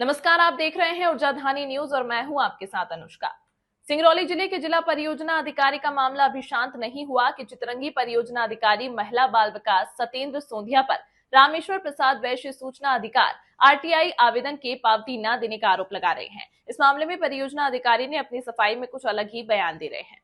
नमस्कार, आप देख रहे हैं ऊर्जा धानी न्यूज और मैं हूं आपके साथ अनुष्का। सिंगरौली जिले के जिला परियोजना अधिकारी का मामला अभी शांत नहीं हुआ कि चितरंगी परियोजना अधिकारी महिला बाल विकास सत्येंद्र सोंधिया पर रामेश्वर प्रसाद वैश्य सूचना अधिकार आरटीआई आवेदन के पावती न देने का आरोप लगा रहे हैं। इस मामले में परियोजना अधिकारी ने अपनी सफाई में कुछ अलग ही बयान दे रहे हैं।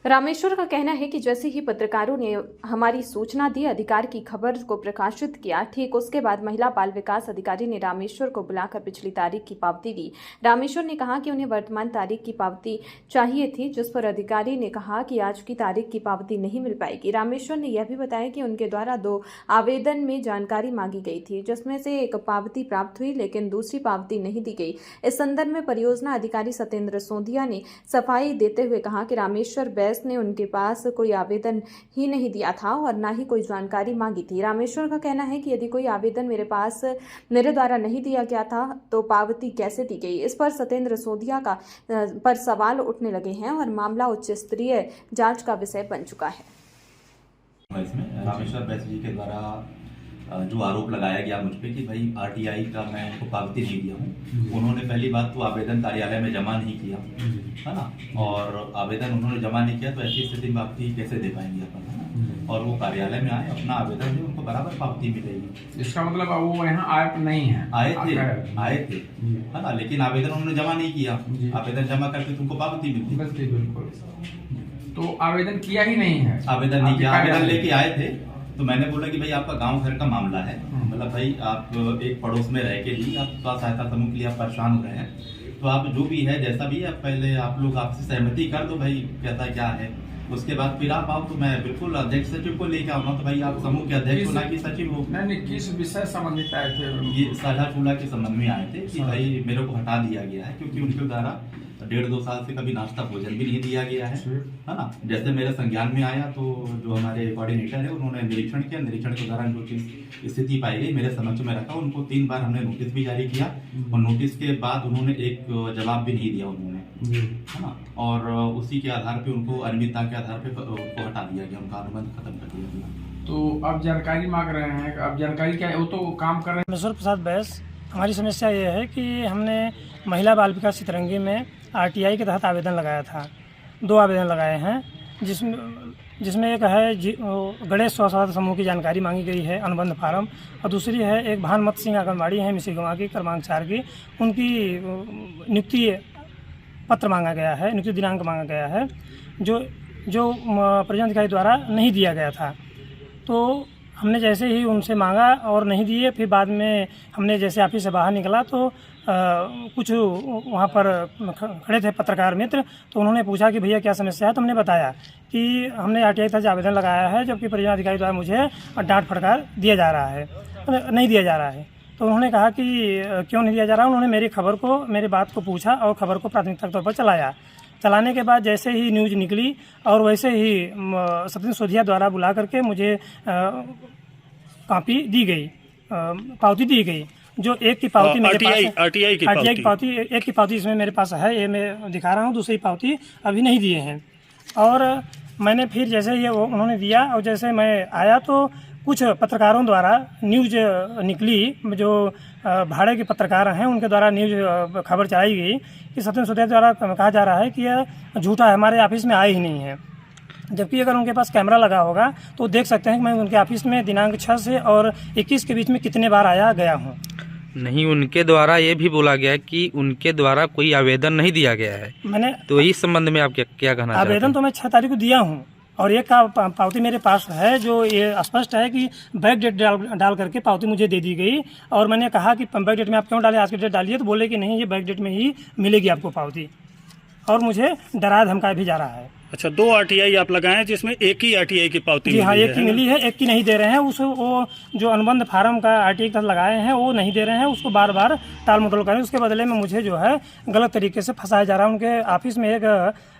रामेश्वर का कहना है कि जैसे ही पत्रकारों ने हमारी सूचना दी, अधिकार की खबर को प्रकाशित किया, ठीक उसके बाद महिला बाल विकास अधिकारी ने रामेश्वर को बुलाकर पिछली तारीख की पावती दी। रामेश्वर ने कहा कि उन्हें वर्तमान तारीख की पावती चाहिए थी, जिस पर अधिकारी ने कहा कि आज की तारीख की पावती नहीं मिल पाएगी। रामेश्वर ने यह भी बताया कि उनके द्वारा 2 आवेदन में जानकारी मांगी गई थी, जिसमें से एक पावती प्राप्त हुई लेकिन दूसरी पावती नहीं दी गई। इस संदर्भ में परियोजना अधिकारी सत्येंद्र सोंधिया ने सफाई देते हुए कहा कि रामेश्वर ने उनके पास कोई आवेदन ही नहीं दिया था और ना ही कोई जानकारी मांगी थी। रामेश्वर का कहना है कि यदि कोई आवेदन मेरे द्वारा नहीं दिया गया था तो पावती कैसे दी गई। इस पर सत्येंद्र सोंधिया पर सवाल उठने लगे हैं और मामला उच्च स्तरीय जांच का विषय बन चुका है। इसमें रामेश्वर वैश्य जी के द्वारा जो आरोप लगाया गया मुझ पे कि भाई आरटीआई का मैं उनको पावती नहीं दिया हूँ। उन्होंने पहली बात तो आवेदन कार्यालय में जमा नहीं किया, है ना, और आवेदन उन्होंने जमा नहीं किया तो ऐसी स्थिति में पावती कैसे दे पाएंगे अपन, है ना। और वो कार्यालय में आए, अपना आवेदन दे, उनको बराबर पावती मिलेगी। इसका मतलब वो यहाँ आए नहीं है? आए थे, है ना, लेकिन आवेदन उन्होंने जमा नहीं किया। आवेदन जमा करके तुमको पावती मिलती। बिल्कुल। तो आवेदन किया ही नहीं है? आवेदन नहीं किया, आवेदन लेके आए थे तो मैंने बोला कि भाई आपका गांव घर का मामला है, मतलब भाई आप एक पड़ोस में रह के भी आप स्व सहायता समूह के लिए आप परेशान हो रहे हैं, तो आप जो भी है जैसा भी है पहले आप लोग आपसे सहमति कर दो भाई कैसा क्या है, उसके बाद फिर आप आओ। तो मैं बिल्कुल अध्यक्ष सचिव को लेकर आऊंगा। तो भाई आप समूह के अध्यक्ष हो ना कि सचिव हो? नहीं, किस विषय संबंधित आए थे? ये साझा चूल्हा के संबंध में आए थे कि भाई मेरे को हटा दिया गया है क्योंकि उनके द्वारा 1.5-2 साल से कभी नाश्ता भोजन भी नहीं दिया गया है ना। जैसे मेरे संज्ञान में आया तो जो हमारे कोऑर्डिनेटर है उन्होंने निरीक्षण किया, निरीक्षण के दौरान जो चीज स्थिति पाई गई मेरे समक्ष में रखा। उनको 3 बार हमने नोटिस भी जारी किया और नोटिस के बाद उन्होंने एक जवाब भी नहीं दिया उन्होंने, है ना, और उसी के आधार पे उनको अनियमितता के आधार पे उनको हटा दिया गया, उनका अनुबंध खत्म कर दिया गया। तो अब जानकारी मांग रहे हैं, अब जानकारी क्या है? वो तो काम कर रहे हैं। रामेश्वर प्रसाद वैश्य, हमारी समस्या ये है कि हमने महिला बाल विकास चितरंगी में आरटीआई के तहत आवेदन लगाया था। 2 आवेदन लगाए हैं, जिसमें एक है गणेश स्व सहायता समूह की जानकारी मांगी गई है, अनुबंध फार्म, और दूसरी है एक भानुमति सिंह आंगनबाड़ी है मिसिर गाँव की, क्रमांक 4 की, उनकी नियुक्ति पत्र मांगा गया है, नियुक्ति दिनांक मांगा गया है, जो परियोजना अधिकारी द्वारा नहीं दिया गया था। तो हमने जैसे ही उनसे मांगा और नहीं दिए, फिर बाद में हमने जैसे ऑफिस से बाहर निकला तो कुछ वहाँ पर खड़े थे पत्रकार मित्र, तो उन्होंने पूछा कि भैया क्या समस्या है। तो हमने बताया कि हमने आरटीआई था आवेदन लगाया है, जबकि परियोजना अधिकारी द्वारा मुझे डांट फटकार दिया जा रहा है, नहीं दिया जा रहा है। तो उन्होंने कहा कि क्यों नहीं दिया जा रहा। उन्होंने मेरी बात को पूछा और खबर को प्राथमिकता के तौर पर चलाया। चलाने के बाद जैसे ही न्यूज़ निकली और वैसे ही सत्येंद्र सोंधिया द्वारा बुला करके मुझे कॉपी दी गई, पावती दी गई, जो एक की पावती मेरे पास है, आरटीआई की पावती, एक की पावती इसमें मेरे पास है, ये मैं दिखा रहा हूँ, दूसरी पावती अभी नहीं दिए हैं। और मैंने फिर जैसे ये उन्होंने दिया और जैसे मैं आया तो कुछ पत्रकारों द्वारा न्यूज़ निकली, जो भाड़े के पत्रकार हैं उनके द्वारा न्यूज़ खबर चलाई गई कि सत्येंद्र सोंधिया द्वारा कहा जा रहा है कि यह झूठा है, हमारे ऑफिस में आए ही नहीं है। जबकि अगर उनके पास कैमरा लगा होगा तो देख सकते हैं कि मैं उनके ऑफिस में दिनांक 6 से और 21 के बीच में कितने बार आया गया हूँ। नहीं, उनके द्वारा ये भी बोला गया कि उनके द्वारा कोई आवेदन नहीं दिया गया है। मैंने तो इस संबंध में आप क्या कहना चाहते हैं? आवेदन तो मैं 6 तारीख को दिया हूँ और एक का पावती मेरे पास है, जो ये स्पष्ट है कि बैक डेट डाल करके पावती मुझे दे दी गई। और मैंने कहा कि बैक डेट में आप क्यों डाले, आज की डेट डालिए, तो बोले कि नहीं, ये बैक डेट में ही मिलेगी आपको पावती, और मुझे डरा धमकाया भी जा रहा है। अच्छा, 2 आरटीआई आप लगाए हैं जिसमें एक ही आरटीआई की पावती जी हाँ, एक की मिली है, एक की नहीं दे रहे हैं। वो जो अनुबंध फार्म का आरटीआई का लगाए हैं वो नहीं दे रहे हैं, उसको बार बार टाल मटोल करें। उसके बदले में मुझे जो है गलत तरीके से फंसाया जा रहा है। उनके ऑफिस में एक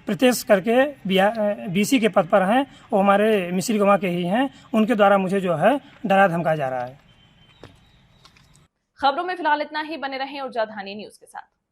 प्रीतेश करके बीसी के पद पर हैं, वो हमारे मिसिर गाँव के ही हैं, उनके द्वारा मुझे जो है डरा धमकाया जा रहा है। खबरों में फिलहाल इतना ही। बने रहें ऊर्जा धानी न्यूज के साथ।